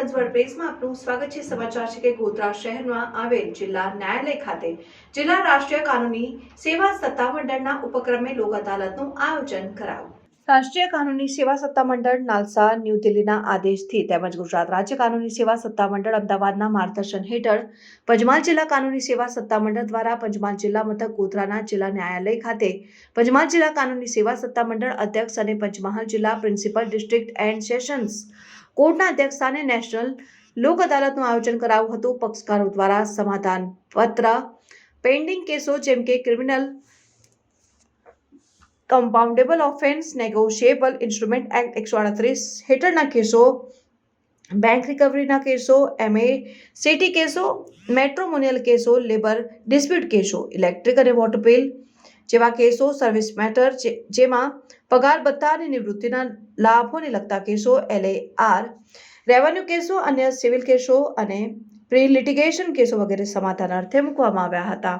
Gujarat world પ્રેસમાં આપનું સ્વાગત છે। સમાચાર છે કે ગોધરા શહેરમાં આવેલ જિલ્લા ન્યાયાલય ખાતે જિલ્લા રાષ્ટ્રીય કાનૂની સેવા સત્તામંડળના ઉપક્રમે લોક અદાલતનું આયોજન કરાયું। રાષ્ટ્રીય કાનૂની સેવા સત્તામંડળ નાલસા ન્યૂ દિલ્હીના આદેશથી તેમજ ગુજરાત રાજ્ય કાનૂની સેવા સત્તામંડળ અમદાવાદના માર્ગદર્શન હેઠળ પંચમહાલ જિલ્લા કાનૂની સેવા સત્તામંડળ દ્વારા પંચમહાલ જિલ્લા મથક ગોધરાના જિલ્લા ન્યાયાલય ખાતે પંચમહાલ જિલ્લા કાનૂની સેવા સત્તામંડળ અધ્યક્ષ અને પંચમહાલ જિલ્લા પ્રિન્સિપલ ડિસ્ટ્રિક્ટ એન્ડ સેશન્સ કોર્ટના અધ્યક્ષસ્થાને નેશનલ લોક અદાલતનું આયોજન કરાયું હતું। પક્ષકારો દ્વારા સમાધાન પત્ર પેન્ડિંગ કેસો જેમ કે criminal compoundable offence negotiable instrument act 138 હેઠળના કેસો, બેંક રિકવરીના કેસો, MACT કેસો, મેટ્રોમોનિયલ કેસો, લેબર ડિસ્પ્યુટ કેસો, ઇલેક્ટ્રિક અને વોટર બિલ જેવા કેસો, સર્વિસ મેટર જેમાં પગાર ભથ્થા અને નિવૃત્તિના લાભોને લગતા કેસો, LAR રેવન્યુ કેસો, અન્ય સિવિલ કેસો અને પ્રી લિટિગેશન કેસો વગેરે સમાધાન અર્થે મૂકવામાં આવ્યા હતા।